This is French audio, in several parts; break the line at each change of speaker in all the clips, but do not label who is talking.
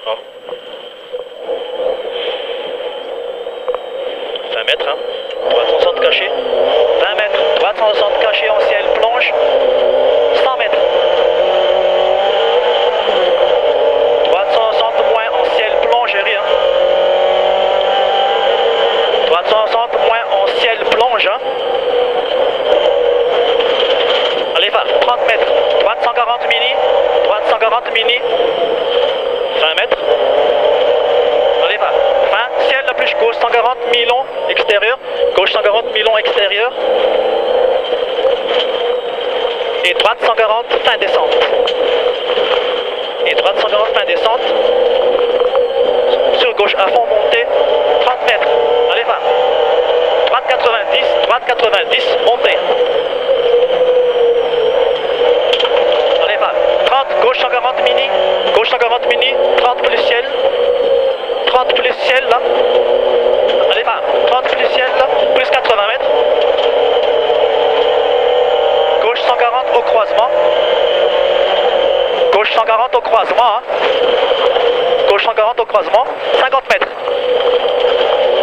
Oh. 20 mètres, hein. 360 cachés. 20 mètres, 360 cachés en ciel, plonge. 100 mètres. 360 moins en ciel, plonge, rien. 360 moins en ciel, plonge. Hein. Allez, va, 30 mètres. 340 mini. 340 mini. 20 mètres. Allez, va. Fin, ciel la plus gauche, 140 mi-long extérieur. Gauche 140 mi-long extérieur. Et droite 140, fin descente. Et droite 140, fin descente. Sur gauche à fond, montée. 30 mètres. Allez, va. Droite 90, droite 90, montée. Allez, va. 30, gauche 140 mini. Gauche 140 mini. 30 plus ciel. 30 plus ciel, là. Allez, va. 30 plus ciel, là. Plus 80 mètres. Gauche 140 au croisement. Gauche 140 au croisement. Hein. Gauche 140 au croisement. 50 mètres.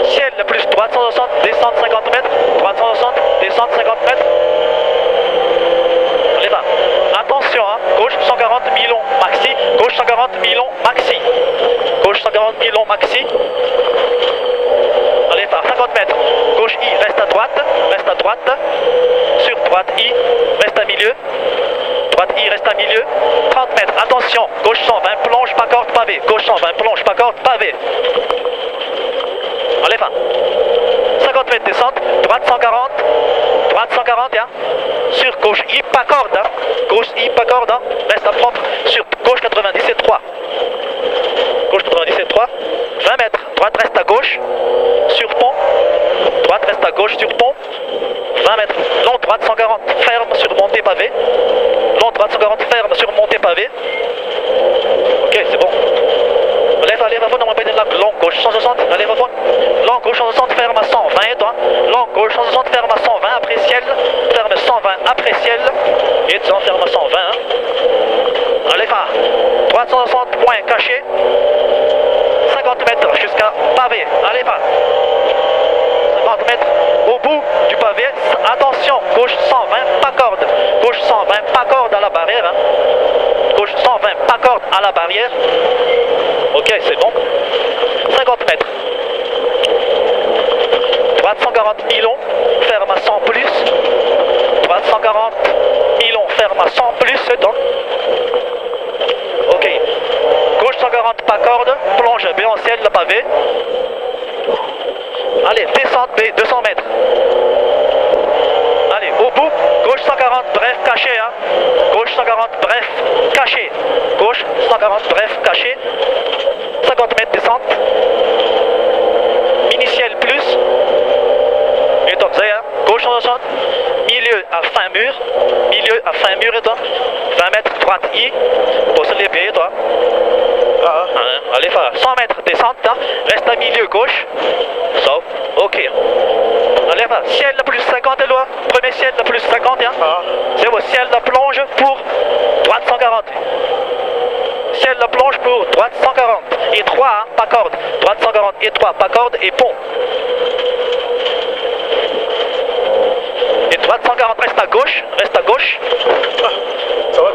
Ciel plus droite 160, descente 50 mètres. Droite 160, descente 50 mètres. Allez, va. Attention, hein. Gauche 140 mi-long maxi. Gauche 140 mi-long maxi. Gauche 140 mi-long maxi. Allez, va. 50 mètres. Gauche I, reste à droite. Reste à droite. Sur droite I, reste à milieu. Droite I, reste à milieu. 30 mètres. Attention. Gauche 120, plonge, pas corde, pavé. Gauche 120, plonge, pas corde, pavé. Allez, va. 50 mètres descente. Droite 140. Droite 140, hein. Sur gauche I, pas corde, hein. Gauche I, pas corde, hein. Reste à propre. Sur gauche 90 et 3. Gauche 90 et 3. 20 mètres. Droite reste à gauche. Sur pont. Droite reste à gauche sur pont. 20 mètres. Long droite 140. Ferme sur montée pavé. Long droite 140. Ferme sur montée pavé. Ok, c'est bon. Allez, va, non, on va pas là. Long gauche 160. Allez, va, long gauche 160. Ferme à 120 et toi. Long gauche 160. Ferme à 120 après ciel. Ferme 120 après ciel. Et tu en ferme à 120. Hein. Allez, va. Droite 160. Point caché. 50 mètres jusqu'à pavé. Allez, va. 50 mètres au bout du pavé. Attention, gauche 120, pas corde. Gauche 120, pas corde à la barrière. Hein. Gauche 120, pas corde à la barrière. Ok, c'est bon. 50 mètres. Droite 140 mi-long, ferme à 100 plus. Droite 140 mi-long, ferme à 100 plus, c'est donc. Ok. Gauche 140, pas corde, plonge B en ciel, le pavé. Allez, descente B, 200 mètres. Allez, au bout, gauche 140, bref, caché. Hein. Gauche 140, bref, caché. Gauche 140, bref, caché. 50 mètres descente. Mini-ciel plus. Et donc, ça y est, hein. Gauche 160, milieu à fin mur. Milieu à fin mur et toi. 20 mètres, droite I. Pose les pieds et toi. Allez, va. 100 mètres descente. Hein. Reste à milieu gauche. Sauf. Ok. Allez, va. Ciel le plus 50 est loin. Premier ciel le plus 50. Hein. C'est au ciel de plonge pour droite 140. Ciel de plonge pour droite 140. Et 3, hein, pas corde. Droite 140 et 3, pas corde et pont. Et droite 140, reste à gauche. Reste à gauche.
Ça va?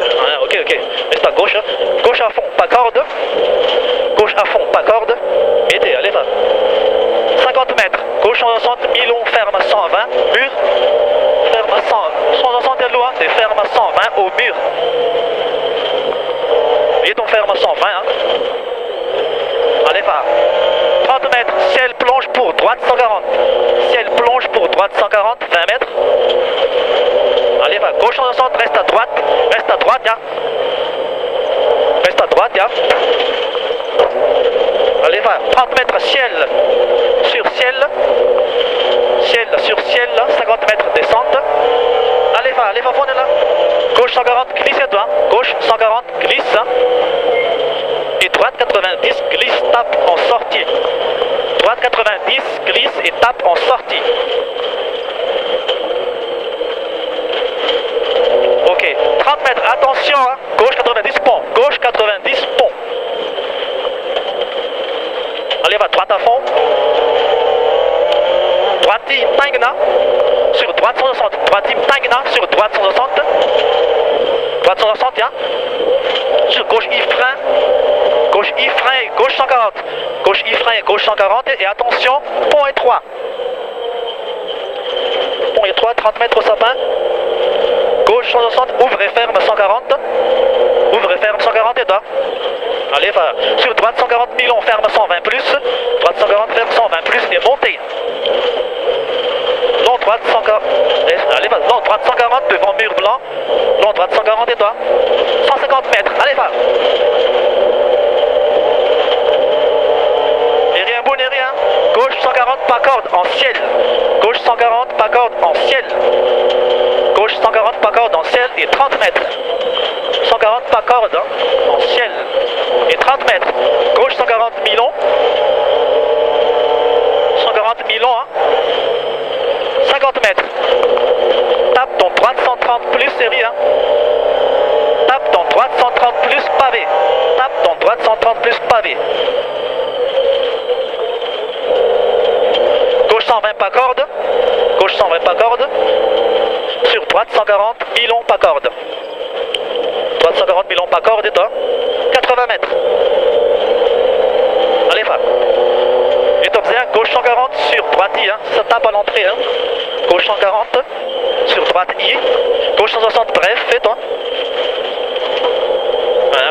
Ok. Reste à gauche. Gauche à fond, pas corde. Gauche à fond, pas corde. Mettez, allez, va. 50 mètres. Gauche 160, mi-long, ferme à 120. Mur. Ferme à 100. 160 est loin, c'est ferme à 120 au mur. Et ton ferme à 120. Hein. Allez, va. 30 mètres. Ciel plonge pour droite 140. Ciel plonge pour droite 140. 20 mètres. Allez, va. Gauche 160, reste à droite. Reste à droite, hein. Reste à droite, hein. Allez, va. 30 mètres, ciel sur ciel. Ciel sur ciel, 50 mètres descente. Allez, va, on est là. Gauche 140, glisse et toi. Gauche 140, glisse. Et droite 90, glisse, tape en sortie. Droite 90, glisse et tape en sortie. Ok, 30 mètres, attention, hein. Gauche 90, pont. Gauche 90, pont. droite à fond. Droite Tangna. Sur droite 160. Droite Tangna. Sur droite 160. Droite 160, hein. Sur gauche I frein. Gauche I frein et gauche 140. Gauche I frein et gauche 140. Et attention, pont étroit. Pont étroit, 30 mètres au sapin. Gauche 160, ouvre et ferme 140. Ouvre et ferme 140 et là. Allez, va. Sur droite 140 000, on ferme 120 plus. Droite 140, ferme 120 plus et montez. Long droite 140. Allez, va. Long droite 140 devant mur blanc. Long droite 140 et toi. 150 mètres. Allez, va. Et rien bout, et rien. Gauche 140, pas corde, en ciel. Gauche 140, pas corde, en ciel. Gauche 140, pas corde, en ciel et 30 mètres. 140, pas corde, hein, en ciel. Et 30 mètres. Gauche 140 Milon. 140 Milon, hein. 50 mètres. Tape ton droite 130 plus, série, hein. Tape ton droite 130 plus pavé. Tape ton droite 130 plus pavé. Gauche 120 pas corde. Gauche 120 pas corde. Sur droite 140 Milon pas corde. Droite 140 Milon pas corde et toi. 80 mètres. Allez, va. Et top 1, gauche 140 sur droite I, hein. Ça tape à l'entrée, hein. Gauche 140 sur droite I. Gauche 160, bref, fais-toi.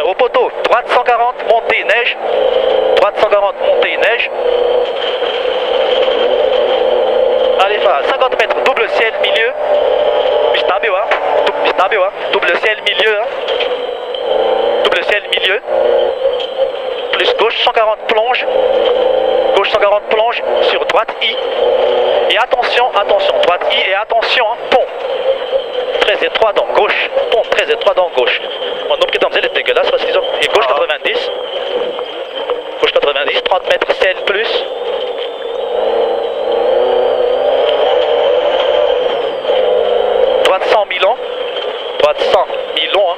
Au poteau, droite 140, montée neige. Droite 140, montée neige. Allez, va. 50 mètres, double ciel, milieu. Double ciel, milieu, hein. Double ciel, milieu. Plus gauche 140 plonge. Gauche 140 plonge sur droite I. Et attention, droite I et attention, hein, pont. Très étroit dans gauche. Pont très étroit dans gauche. Mon nom qui est elle est dégueulasse parce qu'ils ont. Et gauche 90. Gauche 90, 30 mètres ciel plus. Droite 100 Milon. Droite 100 Milon, hein.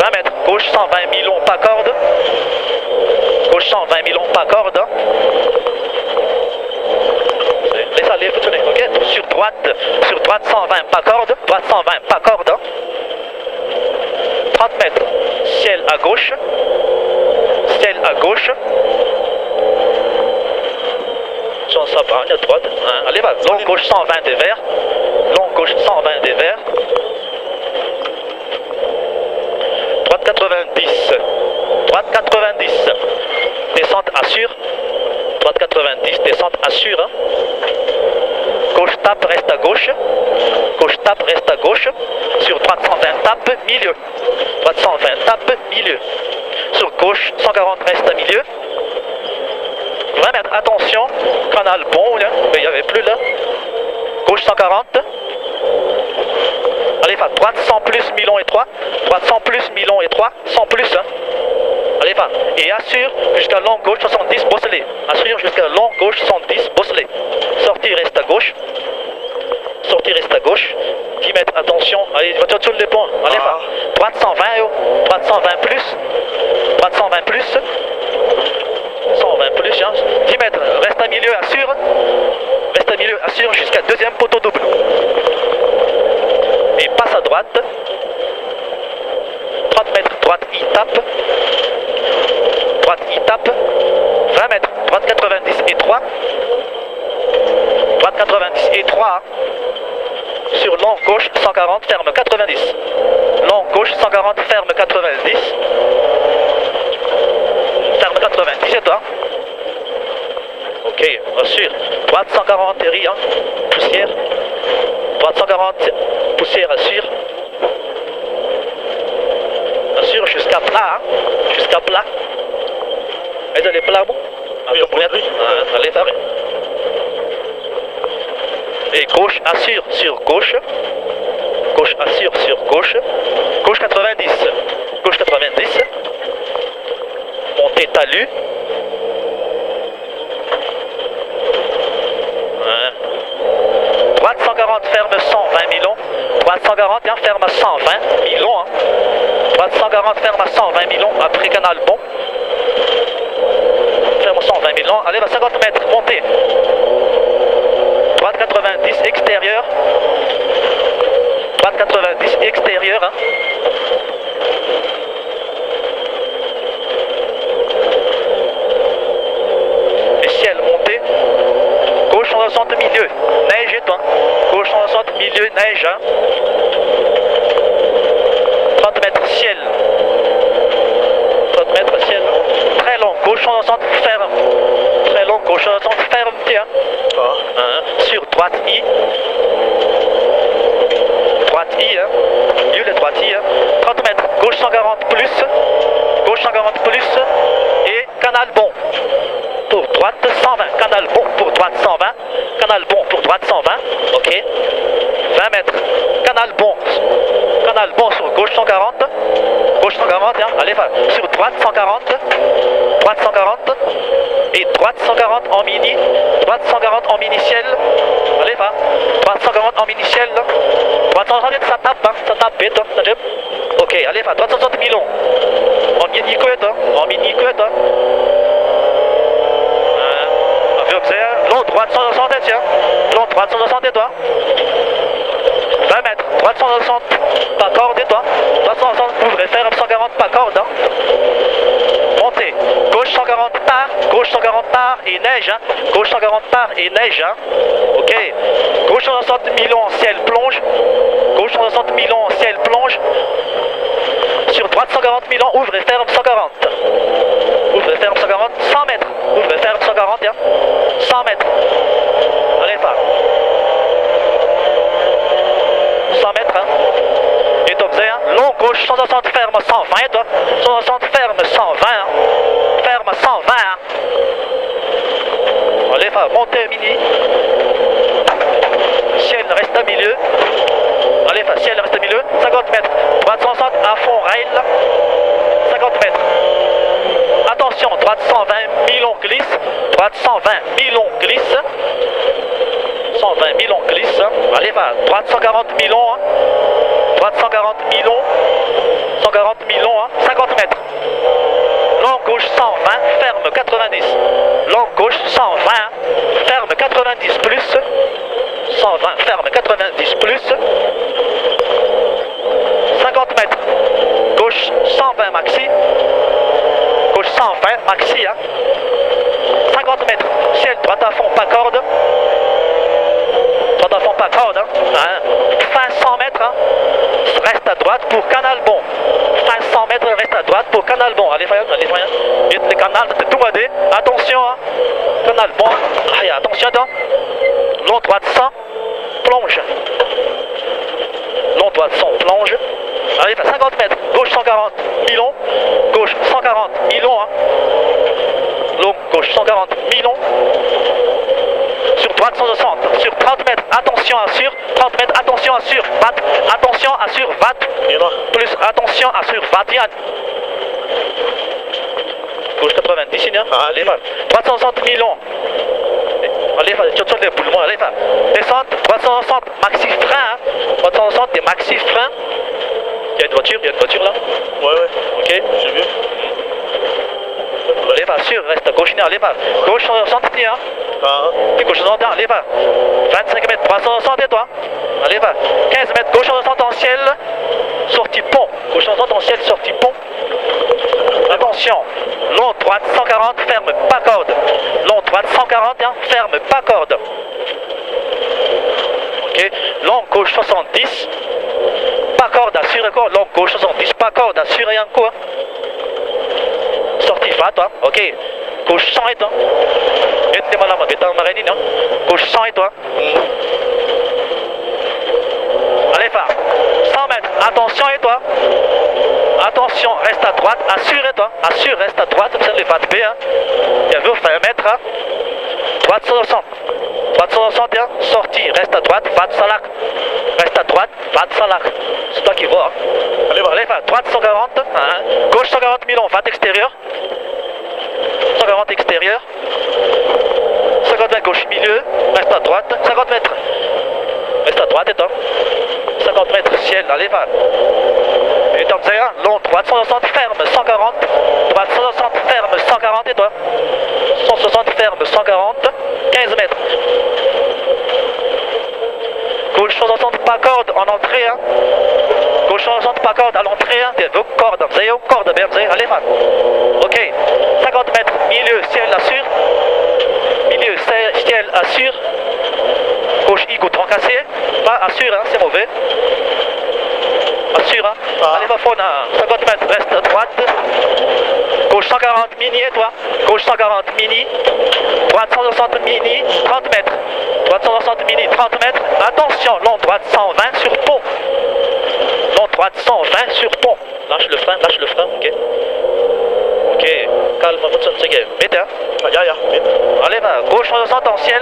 20 mètres. Gauche 120 Milon, pas corde. Gauche 120 Milon, pas corde. Laisse aller, vous tenez, ok. Sur droite 120, pas corde. Droite 120, pas corde. 30 mètres. Ciel à gauche. Ciel à gauche. Sur sa bagne à droite. Hein. Allez, va. Long gauche 120 des verts. Long gauche 120 des verts. Droite 90. Droite 90. Descente assure. Droite 90. Descente assure. Hein. Gauche tape, reste à gauche. Gauche tape, reste à gauche. Sur droite 120, tape, milieu. Droite 120, tape, milieu. Sur gauche 140, reste à milieu. 20 mètres, attention. Canal bon, là. Il n'y avait plus là. Gauche 140. Allez, va. Droite 100 plus, Milon et 3. Droite 100 plus, Milon et 3. 100 plus, hein. Allez, va. Et assure jusqu'à long gauche 70, bosselé. Assure jusqu'à long gauche 70, bosselé. Sortie, reste à gauche. Sortie, reste à gauche. 10 mètres, attention. Allez, voiture sur les ponts. Allez, va. Droite 120, yo. Droite 120 plus. Droite 120 plus. 120 plus, hein. 10 mètres, reste à milieu, assure. Reste à milieu, assure jusqu'à deuxième poteau double. Et passe à droite. 30 mètres, droite I tape. Droite I tape. 20 mètres, droite 90 et 3. Droite 90 et 3. Sur long gauche 140, ferme 90. Long gauche 140, ferme 90. Ferme 90 et toi. Ok, assure. Droite 140 et rien. Poussière. Droite 140, poussière, assure. Assure jusqu'à plat, hein. Jusqu'à plat. Est-ce que plat, bon?
Oui,
allez, faire. Et gauche, assure sur gauche. Gauche, assure sur gauche. Gauche 90. Gauche 90. Montée talus. Droite 140, ferme 120 Milon. Droite 140, hein, ferme à 120 Milon. Hein. Droite 140, ferme à 120 Milon après canal bon. Ferme 120 Milon. allez, va 50 mètres, montez. Droite 90, extérieur. Droite 90, extérieur. Hein. Et ciel, montez. Gauche 160, milieu. Neige et toi. Gauche 160, milieu, neige. Hein. 30 mètres, ciel. 30 mètres, ciel. Très long, gauche 160, ferme. Très long, gauche 160, ferme. Tiens. Sur droite I. Droite I, hein. Mieux les droite I, hein. 30 mètres, gauche 140 plus. Gauche 140 plus. Et canal bon. Pour droite 120. Canal bon pour droite 120. Canal bon pour droite 120. Ok. 20 mètres. Canal bon. Canal bon sur gauche 140. Gauche 140, hein. Allez, va. Sur droite 140. Droite 140. Et droite 140 en mini. Droite 140 en mini ciel. Allez, va. Droite 140 en mini ciel. Droite 160, ça tape, hein. Ça tape vite, hein. Ok, allez, va. Droite 160 milons. En mini couette, hein. En mini couette, hein. Long, droite 160, tiens. Long, droite 160, et toi. 20 mètres, droite 160, pas corde, et toi. Droite 160, ouvrez, ferme 140, pas corde. Hein. Montez, gauche 140 par, gauche 140 par et neige. Hein. Gauche 140 par et neige. Hein. Ok. Gauche 160 milons en ciel, plonge. Gauche 160 milons en ciel, plonge. Sur droite 140 milons, ouvre et ferme 140. Ouvre et ferme 140, 100 mètres. Ouvre et ferme 140, hein. 100 mètres. Allez, pas. 100 mètres, hein. Et top hein. Long gauche 160 ferme 120, toi. 160 ferme 120, hein. Ferme 120, hein. Allez, pas. Montez mini. Ciel reste à milieu. Allez, pas. Ciel reste à milieu. 50 mètres. Droite 160 à fond, rail. 50 mètres. Attention, droite 120, milon glisse. Droite 120, milon glisse. 120, milon glisse. Allez, va. Droite 140, milon. Hein. Droite 140, milon. 140, milon. Hein. 50 mètres. Long gauche 120, ferme 90. Long gauche 120, ferme 90 plus. 120, ferme 90 plus. 50 mètres. Gauche 120 maxi. Gauche 120 maxi. Hein. 50 mètres. Ciel droite à fond, pas corde. Droite à fond, pas corde. Hein. Fin 100 mètres. Hein. Reste à droite pour canal bon. Fin 100 mètres, reste à droite pour canal bon. Allez, voyons, allez, voyons. Et le canal, c'est tout modé. Attention. Hein. Canal bon. Allez, attention. Hein. Long droite 100. Plonge. Long droite 100, plonge. Allez, 50 mètres. Gauche 140, milon. Gauche 140, milon. Hein. Long, gauche 140, milon. Sur droite 160. Sur 30 mètres, attention, assure. 30 mètres, attention, assure. Watt. Attention, assure. Watt. Plus attention, assure. Watt. Yann. Gauche 90, signe. Allez, va. 360 milon. Allez, va. Tu les boulements. Allez, va. Descente. 360, maxi frein. Hein. 360, des maxi freins. Il y a une voiture là.
Ouais.
Ok.
J'ai vu.
Allez, va, sûr, reste à gauche, allez, va. Gauche 160, hein. Et gauche 160, allez, va. 25 mètres, 360, et toi. Allez, va. 15 mètres, gauche 160 en ciel. Sortie pont. Gauche 160 en ciel, sortie pont. Attention. Long droite 140, ferme, pas corde. Long droite 140, hein, ferme, pas corde. Ok. Long gauche 70. Pas corde, assure encore. Long gauche 70, pas corde, assure encore. Sortie va, toi. Ok. Gauche 100 et toi. Et t'es malade, t'es en marine, non? Gauche 100 et toi. Allez, va. 100 mètres. Attention et toi. Attention, reste à droite. Assure et toi. Assure, reste à droite. C'est le VAT B. Hein. Il veut faire un mètre. Hein. Droite 160. Droite 161. Sortie. Reste à droite. VAT Salak. Reste à droite. VAT Salak. C'est toi qui vois. Hein. Allez, va. Allez, va. Droite 140. Hein. Gauche 140 milons. VAT extérieur. 140 extérieur. 50 mètres gauche milieu. Reste à droite. 50 mètres. Reste à droite et toi. 50 mètres ciel. Allez, va. Et top 0. Long droite 160 ferme. 140. Droite 160 ferme. 140. 140 et toi 160 ferme, 140, 15 mètres. Gauche 160 pas corde en entrée. Hein. Gauche 160 pas corde à l'entrée. Hein. Corde, vous avez corde, bien, vous avez, allez, man. Ok, 50 mètres, milieu, ciel, assure. Milieu, ciel, assure. Gauche, Igo, troncassé. Pas assure, hein, c'est mauvais. Assure, hein. Allez, va faune, 50 mètres, reste à droite. Gauche 140 mini et toi. Gauche 140 mini. Droite 160 mini, 30 mètres. Droite 160 mini, 30 mètres. Attention, long droite 120 sur pont. Long droite 120 sur pont. Lâche le frein, ok. Ok, calme, votre son game. Mettez, hein. Allez, va. Gauche 160 en ciel.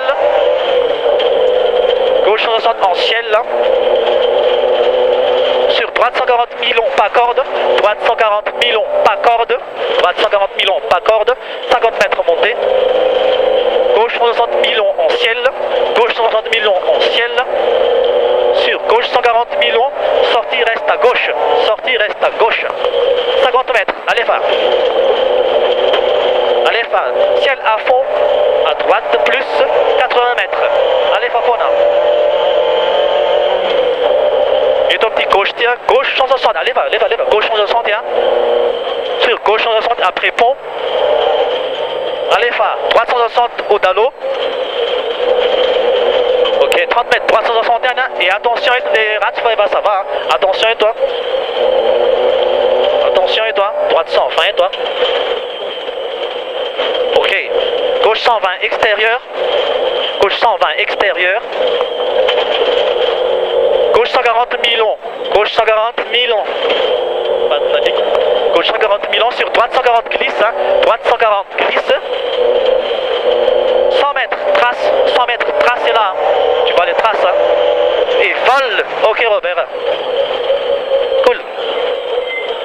Gauche 160 en ciel, là. Sur droite 140 milons, pas corde. Droite 140 milons, pas corde. Droite 140 milons, pas corde. 50 mètres montée. Gauche 160 milons en ciel. Gauche 160 milons en ciel. Sur gauche 140 milons. Sortie reste à gauche. Sortie reste à gauche. 50 mètres. Allez, va. Allez, va. Ciel à fond. À droite plus 80 mètres. Allez, Fafona. Et ton petit gauche, tiens, gauche 160, allez va, gauche 160, tiens. Sur gauche 160 après pont. Allez va, droite 160 au dallo. Ok, 30 mètres, droite 161, et attention, les rats, ça va, hein. Attention et toi. Attention et toi, droite 120 et toi. Ok, gauche 120 extérieur. Gauche 120 extérieur. Gauche 140 milons. Gauche 140 milons. Gauche 140 milons sur droite 140 glisse. Hein. Droite 140 glisse. 100 mètres, trace. 100 mètres, trace est là. Hein. Tu vois les traces. Hein. Et vol. Ok Robert.